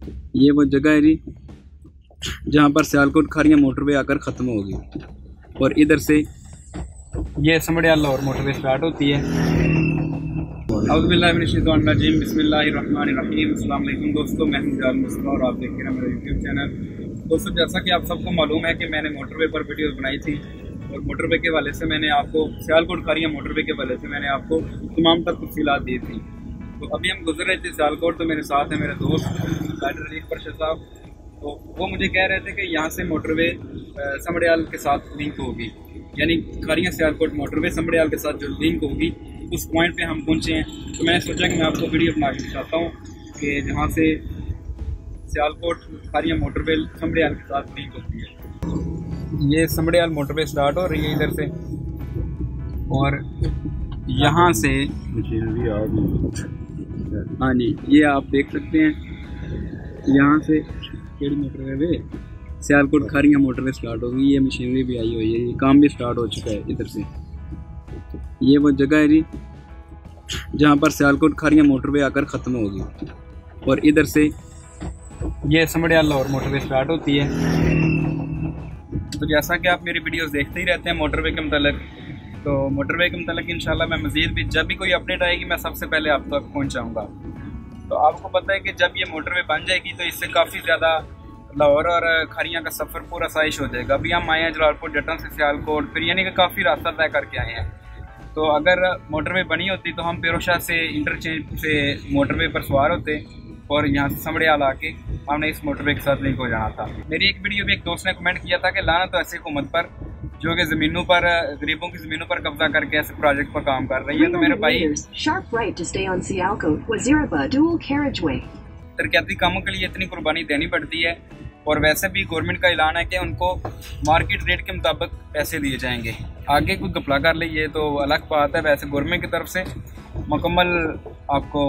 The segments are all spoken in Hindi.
ये वो जगह है जी जहाँ पर सियालकोट खारियाँ मोटरवे आकर ख़त्म होगी और इधर से ये समड़ियाल लाहौर मोटरवे स्टार्ट होती है। औज़ुबिल्लाहिमिनश्शैतानिर्रजीम बिस्मिल्लाहिर्रहमानिर्रहीम। अस्सलाम वालेकुम दोस्तों, मैं हूं जाल मुस्तफ़ा और आप देख रहे हैं मेरा यूट्यूब चैनल। दोस्तों, जैसा कि आप सबको मालूम है कि मैंने मोटरवे पर वीडियोस बनाई थी और मोटरवे के हवाले से मैंने आपको सियालकोट खारियाँ मोटरवे के हवाले से मैंने आपको तमाम तर तफसीलात दी थी। तो अभी हम गुजर रहे थे सियालकोट, तो मेरे साथ है मेरे दोस्त राइडर अली परशद साहब। तो वो मुझे कह रहे थे कि यहाँ से मोटरवे समड़ियाल के साथ लिंक होगी, यानी खारियाँ सियालकोट मोटरवे समड़ियाल के साथ जो लिंक होगी उस पॉइंट पे हम पहुँचे हैं। तो मैंने सोचा कि मैं आपको वीडियो बना के दिखाता हूँ कि जहाँ से सियालकोट खारियाँ मोटरवे समड़ियाल के साथ लिंक होती है। ये समड़ियाल मोटरवे स्टार्ट हो रही है इधर से और यहाँ से हाँ जी, ये आप देख सकते हैं यहाँ से केड़ी मोटरवे वे सियालकोट खारियाँ मोटरवे स्टार्ट होगी। ये मशीनरी भी आई हुई है, ये काम भी स्टार्ट हो चुका है इधर से। ये वो जगह है जी जहाँ पर सियालकोट खारियाँ मोटरवे आकर ख़त्म होगी और इधर से ये समड़ियाल लाहौर मोटरवे स्टार्ट होती है। तो जैसा कि आप मेरी वीडियोस देखते ही रहते हैं मोटरवे के मतलब, तो मोटरवे के मतलब इंशाल्लाह मैं मज़ीद भी जब भी कोई अपडेट आएगी मैं सबसे पहले आप तक पहुँचाऊँगा। तो आपको पता है कि जब ये मोटरवे बन जाएगी तो इससे काफ़ी ज़्यादा लाहौर और खारियाँ का सफ़र पूरा साइश हो जाएगा। अभी हम आए हैं जलालपुर जटन से सियालकोट, फिर यानी कि काफ़ी रास्ता तय करके आए हैं। तो अगर मोटरवे बनी होती तो हम पेरोशाह से इंटरचेंज से मोटरवे पर सवार होते और यहाँ से समड़ियाल आके हमने इस मोटरवे के साथ लिंक हो जाना था। मेरी एक वीडियो में एक दोस्त ने कमेंट किया था कि लाना तो ऐसी हुकूमत पर जो कि ज़मीनों पर गरीबों की ज़मीनों पर कब्जा करके ऐसे प्रोजेक्ट पर काम कर रही है। तो मेरे भाई तरक्याती कामों के लिए इतनी कुर्बानी देनी पड़ती है और वैसे भी गवर्नमेंट का ऐलान है कि उनको मार्केट रेट के मुताबिक पैसे दिए जाएंगे। आगे कोई घपला कर ले ये तो अलग बात है, वैसे गवर्नमेंट की तरफ से मुकम्मल आपको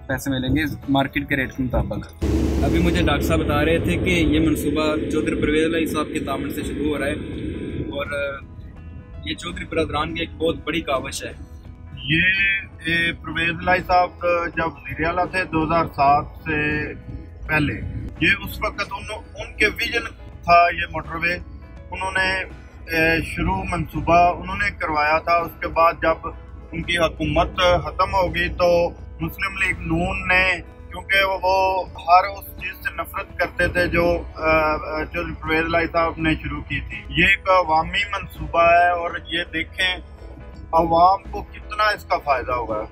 पैसे मिलेंगे मार्केट के रेट के मुताबिक। अभी मुझे डॉक्टर साहब बता रहे थे कि ये मनसूबा चौधरी परवेज़ अली साहब के दामन से शुरू हो रहा है और ये चौधरी बरदरान की एक बहुत बड़ी काविश है। ये परवेज़ अली साहब जब वज़ीर आला थे 2007 से पहले, ये उस वक्त उनके विजन था ये मोटरवे, उन्होंने शुरू मंसूबा उन्होंने करवाया था। उसके बाद जब उनकी हुकूमत ख़त्म हो गई तो मुस्लिम लीग नून ने, क्योंकि वो हर उस चीज़ से नफरत करते थे जो चौधरी परवेज़ अली साहब ने शुरू की थी। ये एक अवामी मंसूबा है और ये देखें अवाम को कितना इसका फ़ायदा होगा।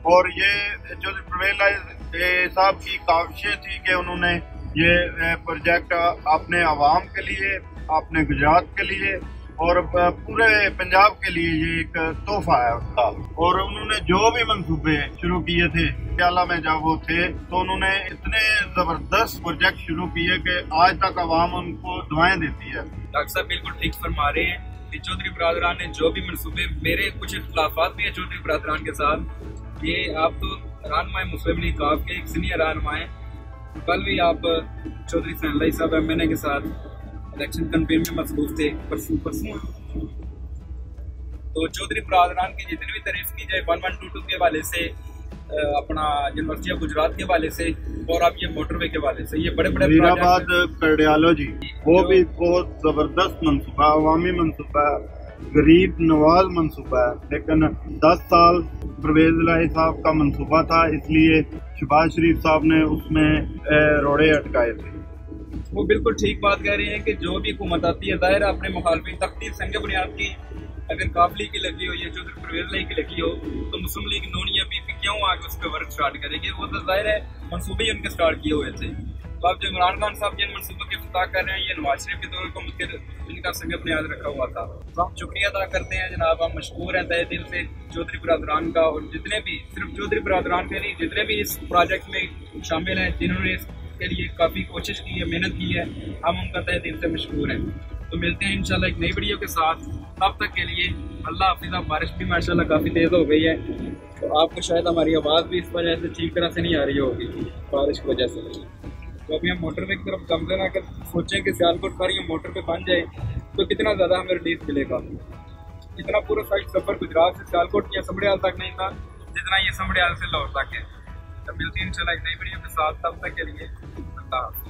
और ये चौधरी परवेज़ अली साहब की काविशें थी कि उन्होंने ये प्रोजेक्ट अपने अवाम के लिए, अपने गुजरात के लिए और पूरे पंजाब के लिए ये एक तोहफा है उसका। और उन्होंने जो भी मंसूबे शुरू किए थे आला में जब वो थे तो उन्होंने इतने जबरदस्त प्रोजेक्ट शुरू किए कि आज तक अवाम उनको दुआएं देती है। डॉक्टर साहब बिल्कुल ठीक फरमा रहे हैं कि चौधरी बरदरान ने जो भी मंसूबे, मेरे कुछ इख्तिलाफात भी है चौधरी बरदरान के साथ। ये आप तो रहनुमा मुस्लिम लीग काफ के एक सीनियर रहनुमा हैं, कल भी आप चौधरी सैनलाई साहब MNA के साथ इलेक्शन कैंपेन में मसरूफ थे परसों। तो चौधरी बरदरान की जितनी भी तारीफ की जाए 1122 के हवाले से, अपना यूनिवर्सिटी ऑफ गुजरात के हवाले से और अब ये मोटरवे के हवाले से, ये बड़े बड़े मीराबाद कार्डियोलॉजी वो भी बहुत जबरदस्त मंसूबा, अवामी मंसूबा, गरीब नवाज मंसूबा है। लेकिन 10 साल परवेज़ अली साहब का मंसूबा था, इसलिए शहबाज शरीफ साहब ने उसमें रोड़े अटकाए थे। वो बिल्कुल ठीक बात कह रहे हैं कि जो भी हुकूमत आती है जाहिर है अपने मुखालफी तख्तीर संग बुनियाद की अगर काफिली की लगी हो या चौधरी परवेज़ अली की लगी हो तो मुस्लिम लीग नून या BP क्यों आगे उस पर वर्क स्टार्ट करेगी। वो तो जाहिर है मनसूबे ही उनके स्टार्ट किए हुए थे। तो अब जो इमरान खान साहब जिन मनसूबों की इफ्तिताह कर रहे हैं ये नवाज शरीफ के दौर को इनका संग बुनियाद रखा हुआ था। तो हम शुक्रिया अदा करते हैं जनाब, हम मशकूर हैं तहे दिल से चौधरी बरदरान का और जितने भी, सिर्फ चौधरी बरदरान के लिए जितने भी इस प्रोजेक्ट में शामिल हैं, जिन्होंने इसके लिए काफ़ी कोशिश की है, मेहनत की है, हम उनका तहे दिल से मशकूर हैं। तो मिलते हैं इंशाल्लाह एक नई वीडियो के साथ, तब तक के लिए अल्लाह हाफिज़। बारिश भी माशाल्लाह काफ़ी तेज़ हो गई है तो आपको शायद हमारी आवाज़ भी इस वजह से ठीक तरह से नहीं आ रही होगी बारिश की वजह से। तो अभी हम मोटरवे की तरफ कम लेना कर सोचें कि सियालकोट खारियाँ मोटरवे बन जाए तो कितना ज़्यादा हमें रिलीफ मिलेगा। इतना पूरा साइड सफ़र गुजरात से सियालकोट या समड़ियाल तक नहीं था जितना ये समड़ियाल से लाहौर तक है। तो मिलती है इंशाल्लाह एक नई वीडियो के साथ, तब तक के लिए। अल्लाह हाफ़िज़।